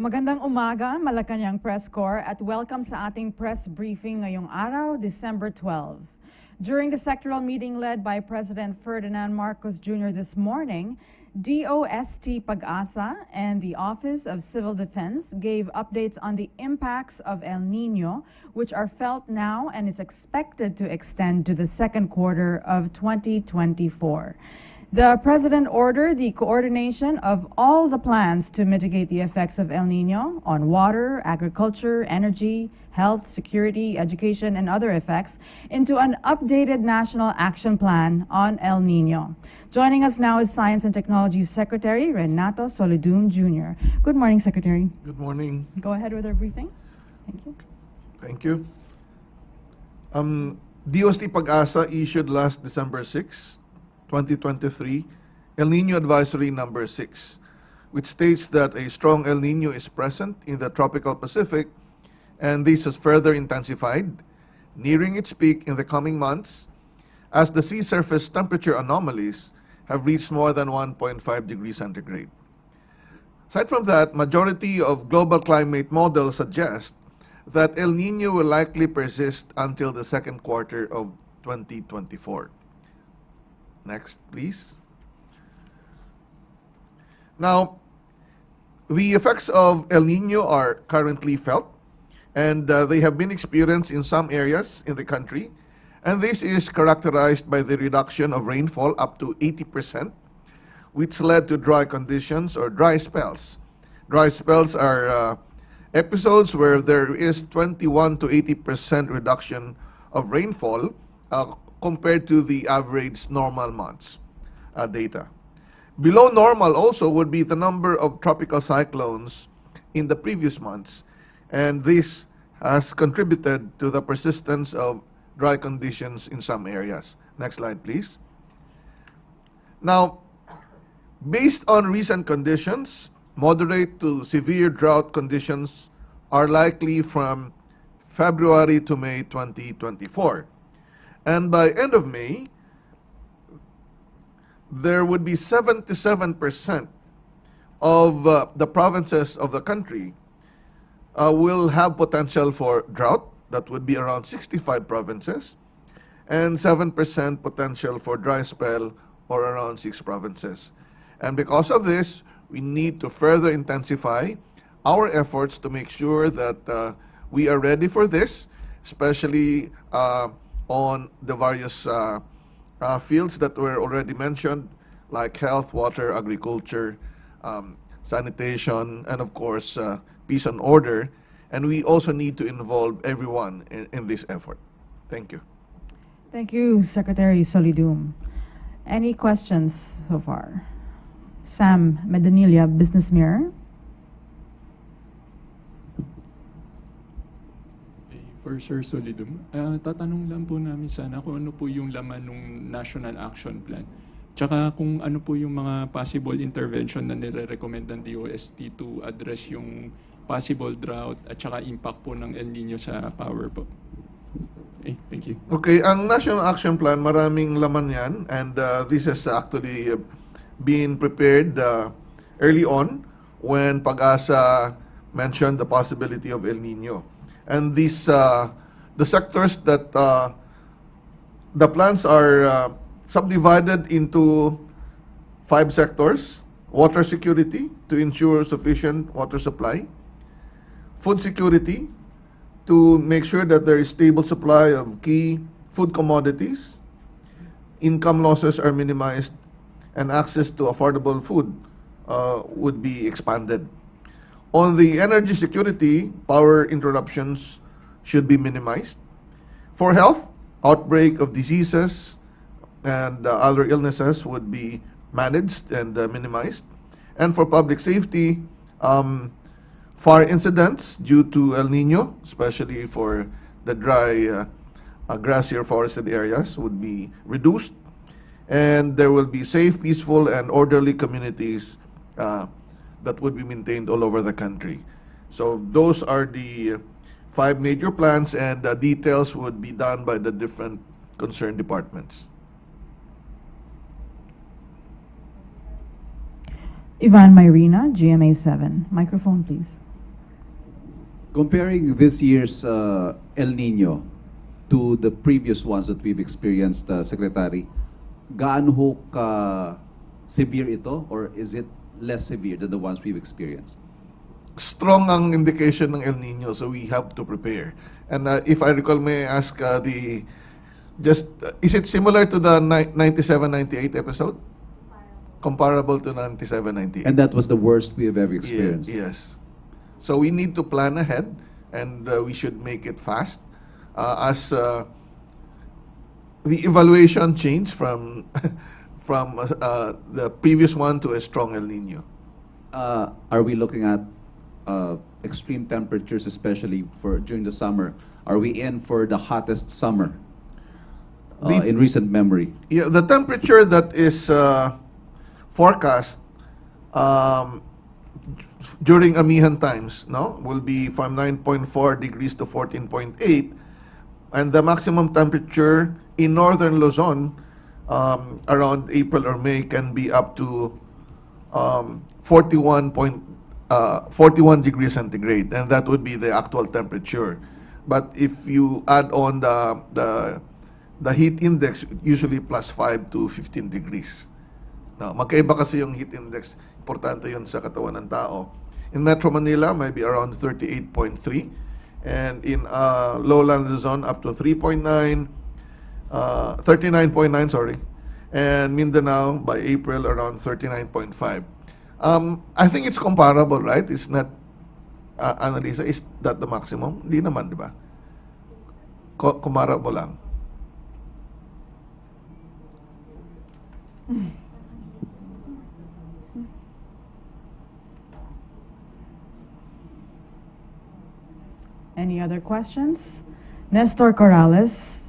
Magandang umaga, Malacañang Press Corps, at welcome sa ating press briefing ngayong araw, December 12. During the sectoral meeting led by President Ferdinand Marcos Jr. this morning, DOST Pag-asa and the Office of Civil Defense gave updates on the impacts of El Nino, which are felt now and is expected to extend to the second quarter of 2024. The President ordered the coordination of all the plans to mitigate the effects of El Nino on water, agriculture, energy, health, security, education, and other effects into an updated national action plan on El Nino. Joining us now is Science and Technology Secretary Renato Solidum Jr. Good morning, Secretary. Good morning. Go ahead with our briefing. Thank you. Thank you. DOST Pag-asa issued last December 6, 2023, El Nino Advisory Number 6, which states that a strong El Nino is present in the tropical Pacific, and this has further intensified, nearing its peak in the coming months, as the sea surface temperature anomalies have reached more than 1.5 degrees centigrade. Aside from that, majority of global climate models suggest that El Nino will likely persist until the second quarter of 2024. Next, please. Now, the effects of El Nino are currently felt, and they have been experienced in some areas in the country, and this is characterized by the reduction of rainfall up to 80%, which led to dry conditions or dry spells. Dry spells are episodes where there is 21 to 80% reduction of rainfall compared to the average normal months data. Below normal also would be the number of tropical cyclones in the previous months, and this has contributed to the persistence of dry conditions in some areas. Next slide, please. Now, based on recent conditions, moderate to severe drought conditions are likely from February to May 2024. And by end of May, there would be 77% of the provinces of the country will have potential for drought. That would be around 65 provinces, and 7% potential for dry spell, or around 6 provinces. And because of this, we need to further intensify our efforts to make sure that we are ready for this, especially on the various fields that were already mentioned, like health, water, agriculture, sanitation, and of course, peace and order. And we also need to involve everyone in this effort. Thank you. Thank you, Secretary Solidum. Any questions so far? Sam Medanilla, Business Mirror. For Sir Solidum, tatanong lang po namin sana kung ano po yung laman ng National Action Plan. Tsaka kung ano po yung mga possible intervention na nire-recommend ng DOST to address yung possible drought at tsaka impact po ng El Nino sa power po. Okay, thank you. Okay, ang National Action Plan, maraming laman yan, and this has actually been prepared early on when Pag-asa mentioned the possibility of El Nino. And these, the sectors that the plans are subdivided into 5 sectors: water security to ensure sufficient water supply, food security to make sure that there is stable supply of key food commodities, income losses are minimized, and access to affordable food would be expanded. On the energy security, power interruptions should be minimized. For health, outbreak of diseases and other illnesses would be managed and minimized. And for public safety, fire incidents due to El Nino, especially for the dry grassy or forested areas, would be reduced. And there will be safe, peaceful, and orderly communities that would be maintained all over the country. So those are the 5 major plans, and the details would be done by the different concerned departments. Ivan Myrina, GMA 7. Microphone, please. Comparing this year's El Nino to the previous ones that we've experienced, Secretary, gaano ho ka severe ito, or is it less severe than the ones we've experienced? Strong ang indication ng El Nino, so we have to prepare. And if I recall, may I ask is it similar to the 97-98 episode? Comparable to 97-98. And that was the worst we have ever experienced. Yes. So we need to plan ahead, and we should make it fast. As the evaluation changed from from the previous one to a strong El Nino. Are we looking at extreme temperatures, especially for during the summer? Are we in for the hottest summer in recent memory? Yeah, the temperature that is forecast during Amihan times, will be from 9.4 degrees to 14.8, and the maximum temperature in northern Luzon around April or May can be up to 41 degrees centigrade, and that would be the actual temperature. But if you add on the heat index, usually plus 5 to 15 degrees. Now, magkaiba kasi yung heat index, importante yun sa katawan ng tao. In Metro Manila, maybe around 38.3, and in lowland Luzon up to 39.9, sorry, and Mindanao by April around 39.5. I think it's comparable, right? It's not, Annalisa, is that the maximum? Hindi naman, di ba? Comparable lang. Any other questions? Nestor Corrales.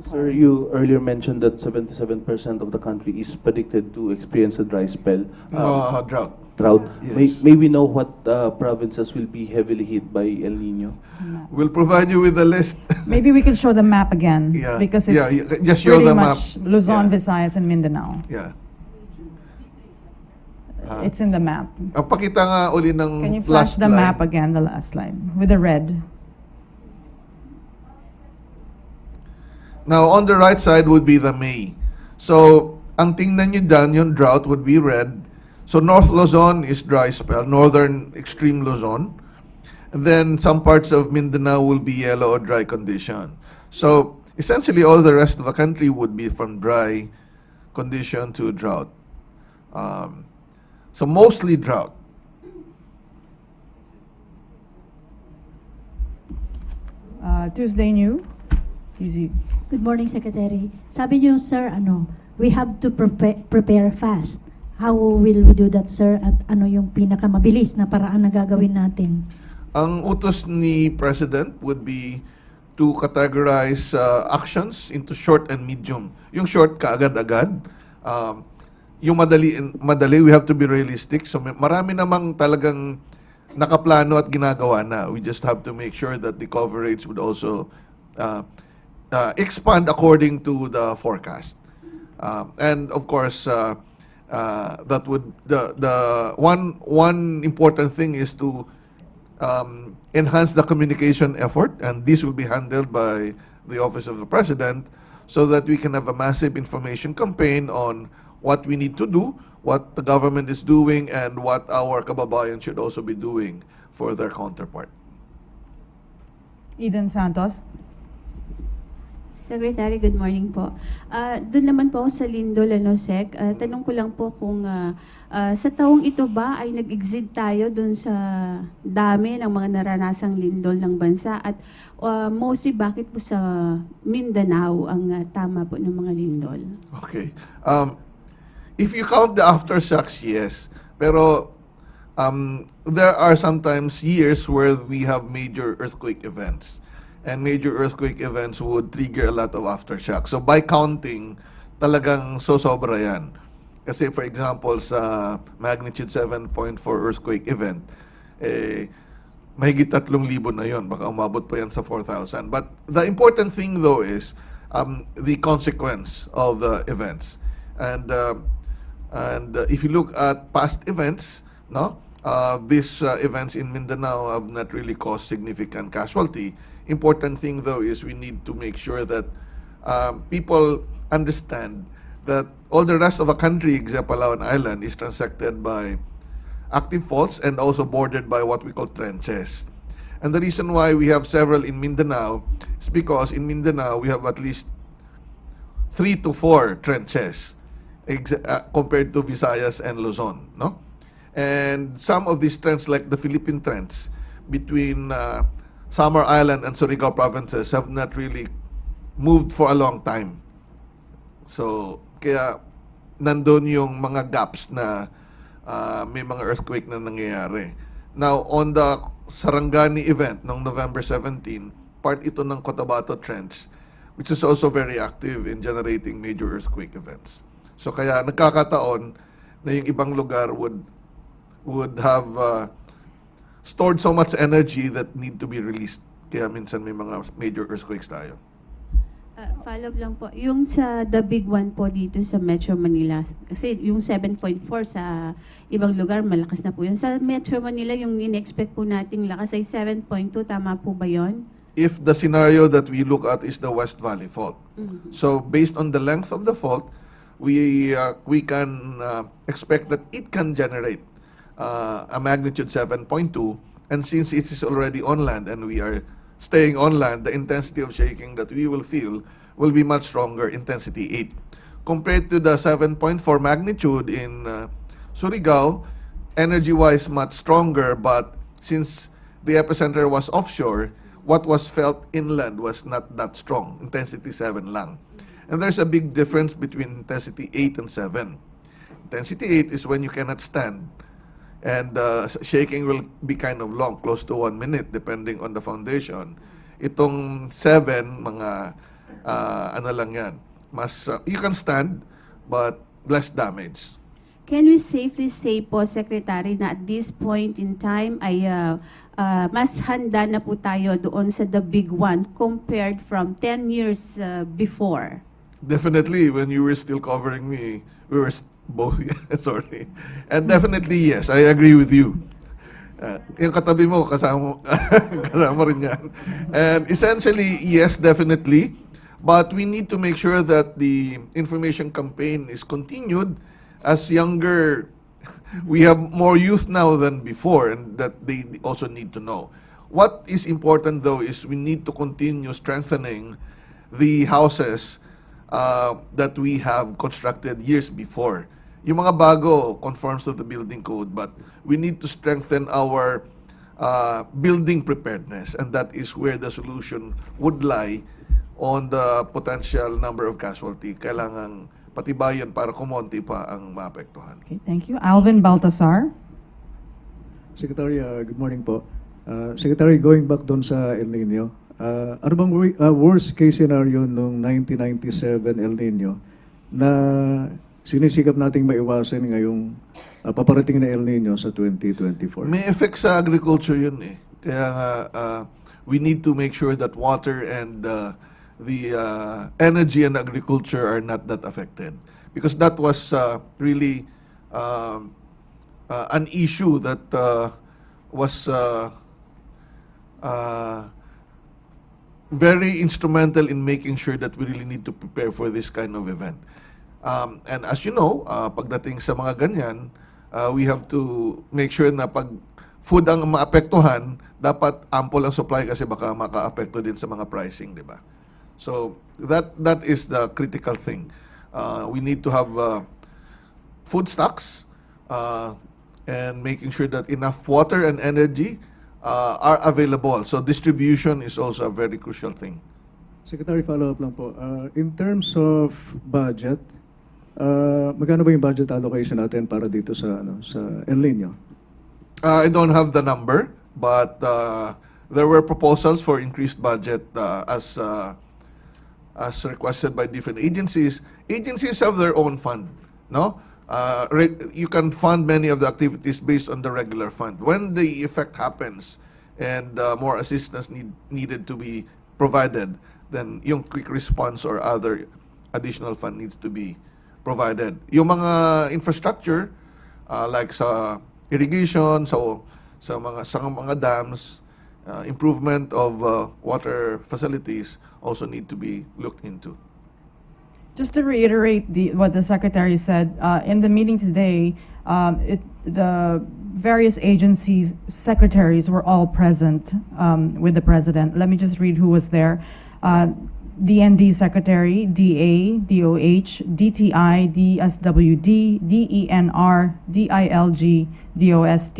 Sir, you earlier mentioned that 77% of the country is predicted to experience a dry spell. Drought. Drought. Yes. May we know what provinces will be heavily hit by El Nino? We'll provide you with a list. Maybe we can show the map again, Yeah. because it's Just show pretty the map. much Luzon, Yeah. Visayas, and Mindanao. Yeah. It's in the map. Pakita nga uli ng Can you flash last the slide. map again, the last slide, with the red? Now, on the right side would be the May. So, ang tingnan nyo dyan, yung drought would be red. So, North Luzon is dry spell, northern extreme Luzon. And then, some parts of Mindanao will be yellow or dry condition. So, essentially, all the rest of the country would be from dry condition to drought. So, mostly drought. Tuesday New. Easy. Good morning, Secretary. Sabi niyo, sir, we have to prepare fast. How will we do that, sir? At ano yung pinakamabilis na paraan na gagawin natin? Ang utos ni President would be to categorize actions into short and medium. Yung short, kaagad-agad. Yung madali, we have to be realistic. So marami namang talagang nakaplano at ginagawa na. We just have to make sure that the coverage would also expand according to the forecast. And of course, that would the one important thing is to enhance the communication effort, and this will be handled by the Office of the President, so that we can have a massive information campaign on what we need to do, what the government is doing, and what our kababayan should also be doing for their counterpart. Eden Santos. Secretary, good morning po. Doon naman po ako sa Lindol, Sec. Tanong ko lang po kung sa taong ito ba ay nag-exceed tayo doon sa dami ng mga naranasang lindol ng bansa, at mostly bakit po sa Mindanao ang tama po ng mga lindol? Okay. If you count the aftershocks, yes. Pero there are sometimes years where we have major earthquake events. And major earthquake events would trigger a lot of aftershocks. So by counting, talagang sobra yan. Kasi for example, sa magnitude 7.4 earthquake event, mahigit 3,000 na yon. Baka umabot pa yan sa 4,000. But the important thing though is the consequence of the events. And if you look at past events, these events in Mindanao have not really caused significant casualty. Important thing though is we need to make sure that people understand that all the rest of the country except Palawan Island is transected by active faults and also bordered by what we call trenches. And the reason why we have several in Mindanao is because in Mindanao we have at least 3 to 4 trenches compared to Visayas and Luzon, no? And some of these trends, like the Philippine trends between Samar Island and Surigao provinces, have not really moved for a long time. So, kaya nandun yung mga gaps na may mga earthquake na nangyayari. Now, on the Sarangani event noong November 17, part ito ng Cotabato Trench, which is also very active in generating major earthquake events. So, kaya nagkakataon na yung ibang lugar would have stored so much energy that need to be released. Kaya minsan may mga major earthquakes tayo. Follow up lang po. Yung sa the big one po dito sa Metro Manila, kasi yung 7.4 sa ibang lugar, malakas na po yun. Sa Metro Manila, yung in-expect po nating lakas ay 7.2. Tama po ba yun? If the scenario that we look at is the West Valley Fault. So based on the length of the fault, we can expect that it can generate a magnitude 7.2, and since it is already on land and we are staying on land, the intensity of shaking that we will feel will be much stronger, intensity 8. Compared to the 7.4 magnitude in Surigao, energy-wise much stronger, but since the epicenter was offshore, what was felt inland was not that strong, intensity 7 lang. And there's a big difference between intensity 8 and 7. Intensity 8 is when you cannot stand, and shaking will be kind of long, close to 1 minute, depending on the foundation. Itong 7, mga ano lang yan, mas you can stand, but less damage. Can we safely say po, Secretary, na at this point in time ay mas handa na po tayo doon sa the big one compared from 10 years before? Definitely, when you were still covering me, we were both, sorry. And definitely, yes, I agree with you. Yung katabi mo, kasama rin yan. And essentially, yes, definitely. But we need to make sure that the information campaign is continued as we have more youth now than before, and that they also need to know. What is important, though, is we need to continue strengthening the houses that we have constructed years before. Yung mga bago conforms to the building code, but we need to strengthen our building preparedness, and that is where the solution would lie on the potential number of casualty. Kailangang patibayan para kumonti pa ang maapektuhan. Okay, thank you. Alvin Baltasar. Secretary, good morning po. Secretary, going back doon sa El Nino, ano bang worst case scenario noong 1997 El Nino na sinisikap nating maiwasan ngayong paparating na El Nino sa 2024? May effect sa agriculture yun eh. Kaya nga, we need to make sure that water and the energy and agriculture are not that affected. Because that was really an issue that was very instrumental in making sure that we really need to prepare for this kind of event. And as you know, pagdating sa mga ganyan, we have to make sure na pag food ang maapektuhan, dapat ample ang supply kasi baka maka-apekto din sa mga pricing, di ba? So that is the critical thing. We need to have food stocks and making sure that enough water and energy are available. So distribution is also a very crucial thing. Secretary, follow-up lang po. In terms of budget, magkano ba yung budget allocation natin para dito sa El Nino? I don't have the number, but there were proposals for increased budget as requested by different agencies. Agencies have their own fund, no? You can fund many of the activities based on the regular fund. When the effect happens and more assistance needed to be provided, then yung quick response or other additional fund needs to be provided. Yung mga infrastructure, like sa irrigation, sa mga dams, improvement of water facilities also need to be looked into. Just to reiterate what the Secretary said, in the meeting today, the various agencies' secretaries were all present with the President. Let me just read who was there. DND Secretary, DA, DOH, DTI, DSWD, DENR, DILG, DOST,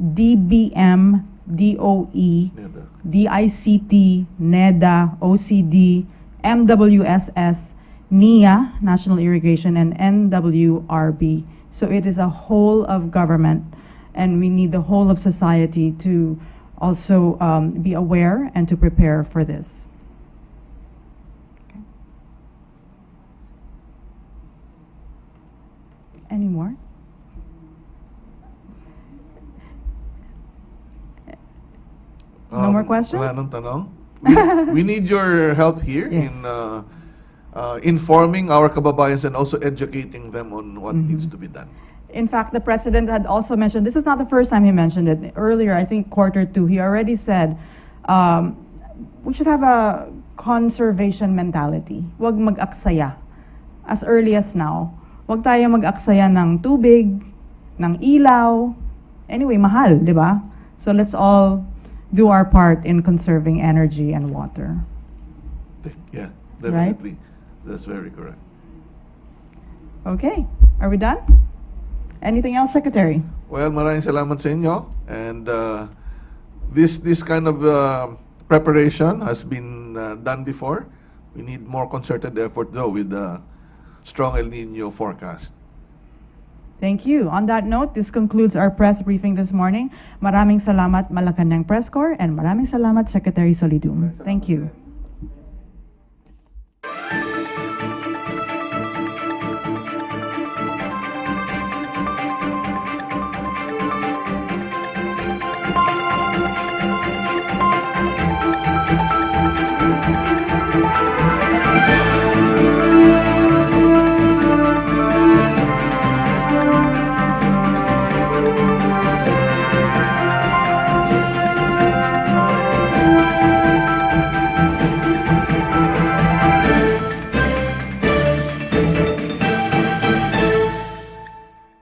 DBM, DOE, DICT, NEDA, OCD, MWSS, NIA, National Irrigation, and NWRB. So it is a whole of government, and we need the whole of society to also be aware and to prepare for this. Okay. Any more? No more questions? Wala nang tanong. We need your help here Yes. in informing our kababayans and also educating them on what needs to be done. In fact, the President had also mentioned, this is not the first time he mentioned it. Earlier, I think Q2, he already said, we should have a conservation mentality. Huwag mag-aksaya. As early as now. Huwag tayo mag-aksaya ng tubig, ng ilaw. Anyway, mahal, di ba? So let's all do our part in conserving energy and water. Yeah, definitely. That's very correct. Okay, are we done? Anything else, Secretary? Well, maraming salamat sa inyo. And this kind of preparation has been done before. We need more concerted effort, though, with the strong El Nino forecast. Thank you. On that note, this concludes our press briefing this morning. Maraming salamat, Malacañang Press Corps, and maraming salamat, Secretary Solidum. Thank you.